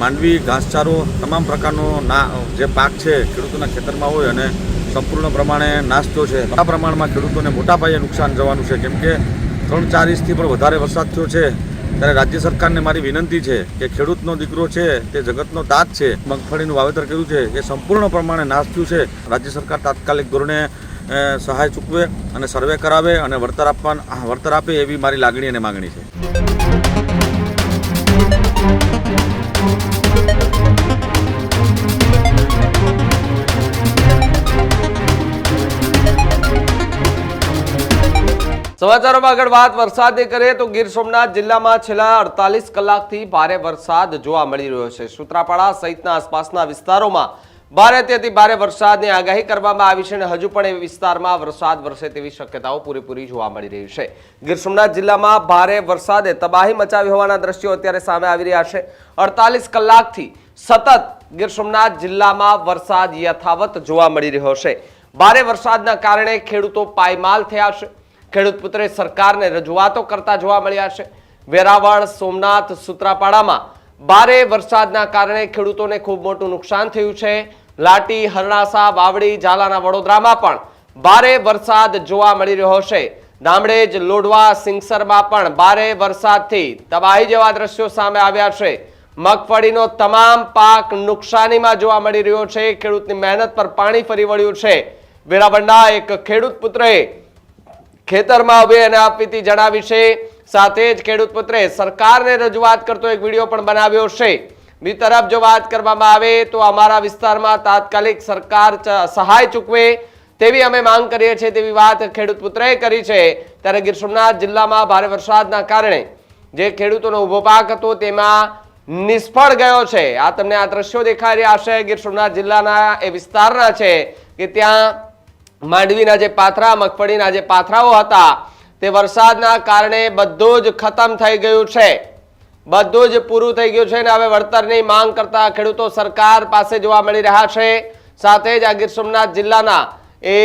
માંડવી ઘાસચારો તમામ પ્રકારનો જે પાક છે ખેડૂતોના ખેતરમાં હોય અને સંપૂર્ણ પ્રમાણે નાશ થયો છે। આ પ્રમાણમાં ખેડૂતોને મોટા પાયે નુકસાન જવાનું છે, કેમ કે 3-4 ઇંચથી પણ વધારે વરસાદ થયો છે। ત્યારે રાજ્ય સરકારને મારી વિનંતી છે કે ખેડૂતનો દીકરો છે તે જગતનો તાત છે। મગફળીનું વાવેતર કર્યું છે એ સંપૂર્ણ પ્રમાણે નાશ થયું છે। રાજ્ય સરકાર તાત્કાલિક ધોરણે સહાય ચૂકવે અને સર્વે કરાવે અને વળતર આપે એવી મારી લાગણી અને માગણી છે। સમાચારોમાં આગળ વાત વરસાદની કરીએ તો ગીર સોમનાથ જિલ્લામાં છેલ્લા 48 કલાકથી ભારે વરસાદ જોવા મળી રહ્યો છે। સૂત્રાપાડા સહિતના આસપાસના વિસ્તારોમાં ભારેથી અતિ ભારે વરસાદની આગાહી કરવામાં આવી છે અને હજુ પણ એ વિસ્તારમાં વરસાદ વરસે તેવી શક્યતાઓ પૂરેપૂરી જોવા મળી રહી છે। ગીર સોમનાથ જિલ્લામાં ભારે વરસાદે તબાહી મચાવી હોવાના દ્રશ્યો અત્યારે સામે આવી રહ્યા છે। 48 કલાકથી સતત ગીર સોમનાથ જિલ્લામાં વરસાદ યથાવત જોવા મળી રહ્યો છે। ભારે વરસાદના કારણે ખેડૂતો પાયમાલ થયા છે। ખેડૂત પુત્રે સરકારને રજૂઆતો કરતા જોવા મળ્યા છે। વેરાવળ, સોમનાથ, સૂત્રાપાડામાં ભારે વરસાદના કારણે ખેડૂતોને ખૂબ મોટું નુકસાન થયું છે। લાટી, હરણાસા, વાવડી, ઝાલાના વડોદરામાં પણ ભારે વરસાદ જોવા મળી રહ્યો છે। દામડેજ, લોઢવા, સિંગસરમાં પણ ભારે વરસાદથી તબાહી જેવા દ્રશ્યો સામે આવ્યા છે। મગફળીનો તમામ પાક નુકસાનીમાં જોવા મળી રહ્યો છે। ખેડૂતની મહેનત પર પાણી ફરી વળ્યું છે। વેરાવળના એક ખેડૂત પુત્રએ ખેતરમાં ઉભી અને આપવીતી જણાવી છે। સાથે જ ખેડૂત પુત્રે સરકારને રજૂઆત કરતો એક વિડીયો પણ બનાવ્યો છે। બીજી તરફ જો વાત કરવામાં આવે તો અમારા વિસ્તારમાં તાત્કાલિક સરકાર સહાય ચૂકવે તેવી અમે માંગ કરીએ છીએ તેવી વાત ખેડૂત પુત્રએ કરી છે। ત્યારે ગીર સોમનાથ જિલ્લામાં ભારે વરસાદના કારણે જે ખેડૂતોનો ઉભો પાક હતો તેમાં નિષ્ફળ ગયો છે। આ તમને આ દ્રશ્યો દેખાઈ રહ્યા છે ગીર સોમનાથ જિલ્લાના એ વિસ્તારના છે કે ત્યાં માંડવીના જે પાથરા, મગફળીના જે પાથરાઓ હતા તે વરસાદના કારણે બધું જ ખતમ થઈ ગયું છે। બધું જ પૂરું થઈ ગયું છે અને હવે વળતરની માંગ કરતા ખેડૂતો સરકાર પાસે જોવા મળી રહ્યા છે। સાથે જ આ ગીર સોમનાથ જિલ્લાના એ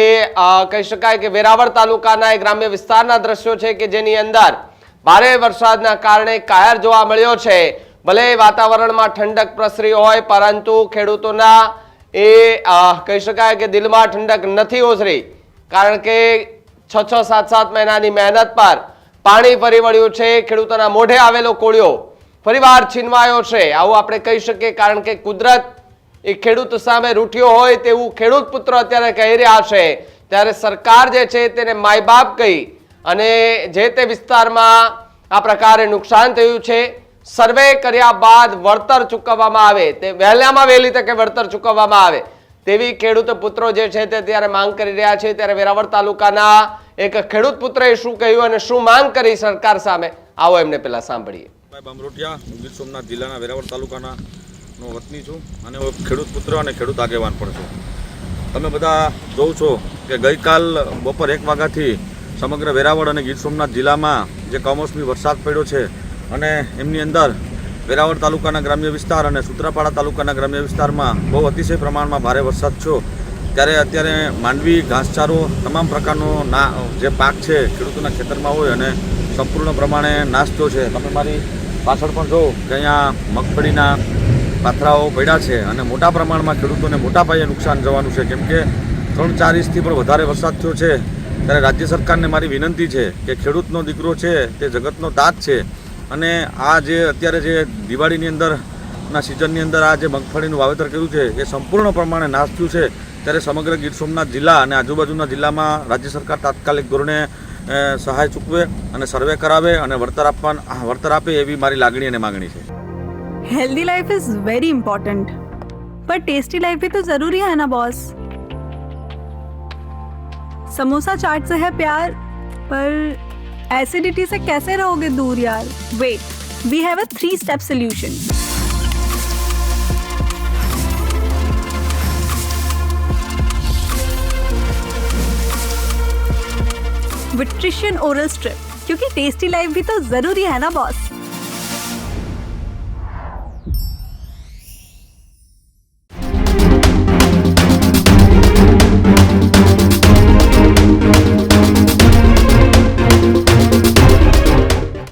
કહી શકાય કે વેરાવળ તાલુકાના એ ગ્રામ્ય વિસ્તારના દ્રશ્યો છે કે જેની અંદર ભારે વરસાદના કારણે કાયર જોવા મળ્યો છે। ભલે વાતાવરણમાં ઠંડક પ્રસરી હોય પરંતુ ખેડૂતોના એ કહી શકાય કે દિલમાં ઠંડક નથી ઓસરી, કારણ કે 6-7 મહિનાની મહેનત પર પાણી ફરી વળ્યું છે। ખેડૂતોના મોઢે આવેલો કોળિયો ફરીવાર છીનવાયો છે આવું આપણે કહી શકીએ, કારણ કે કુદરત એ ખેડૂત સામે રૂઠ્યો હોય તેવું ખેડૂત પુત્ર અત્યારે કહી રહ્યા છે। ત્યારે સરકાર જે છે તેને માય બાપ કહી અને જે તે વિસ્તારમાં આ પ્રકારે નુકસાન થયું છે સર્વે કર્યા બાદ વળતર ચૂકવવામાં આવે, તે વહેલામાં વહેલી તકે વળતર ચૂકવવામાં આવે તેવી ખેડૂત પુત્રો જે છે તે ત્યારે માંગ કરી રહ્યા છે। ત્યારે વેરાવળ તાલુકાના એક ખેડૂત પુત્રએ શું કહ્યું અને શું માંગ કરી સરકાર સામે, આવો એમને પહેલા સાંભળીએ। બામરોટિયા, ગીર સોમનાથ જિલ્લાના વેરાવળ તાલુકાના વતની છું અને ખેડૂત પુત્ર અને ખેડૂત આગેવાન પણ છું। તમે બધા જોવો છો કે ગઈકાલ બપોર 1 વાગ્યાથી સમગ્ર વેરાવળ અને ગીર સોમનાથ જિલ્લામાં જે કમોસમી વરસાદ પડ્યો છે અને એમની અંદર વેરાવળ તાલુકાના ગ્રામ્ય વિસ્તાર અને સૂત્રાપાડા તાલુકાના ગ્રામ્ય વિસ્તારમાં બહુ અતિશય પ્રમાણમાં ભારે વરસાદ થયો। ત્યારે અત્યારે માંડવી ઘાસચારો તમામ પ્રકારનો જે પાક છે ખેડૂતોના ખેતરમાં હોય અને સંપૂર્ણ પ્રમાણે નાશ થયો છે। તમે મારી પાછળ પણ જો કે અહીંયા મગફળીના પાથરાઓ પડ્યા છે અને મોટા પ્રમાણમાં ખેડૂતોને મોટા પાયે નુકસાન જવાનું છે, કેમ કે 3-4 ઇંચથી પણ વધારે વરસાદ થયો છે। ત્યારે રાજ્ય સરકારને મારી વિનંતી છે કે ખેડૂતનો દીકરો છે તે જગતનો તાત છે અને આ જે અત્યારે જે દિવાળીની અંદરના સિઝનની અંદર આ જે મગફળીનું વાવેતર કર્યું છે એ સંપૂર્ણ પ્રમાણે નાશ થયું છે। ત્યારે સમગ્ર ગીર સોમનાથ જિલ્લા અને આજુબાજુના જિલ્લામાં રાજ્ય સરકાર તાત્કાલિક ધોરણે સહાય ચૂકવે અને સર્વે કરાવે અને વળતર આપે એવી મારી લાગણી અને માગણી છે। Healthy life is very important, पर टेस्टी लाइफ भी तो जरूरी है ना बॉस। समोसा चाट से है प्यार, पर एसिडिटी से कैसे रहोगे दूर यार। Wait, we have a 3-step solution. विट्रिशियन ओरल स्ट्रिप, क्योंकि टेस्टी लाइफ भी तो जरूरी है ना बॉस।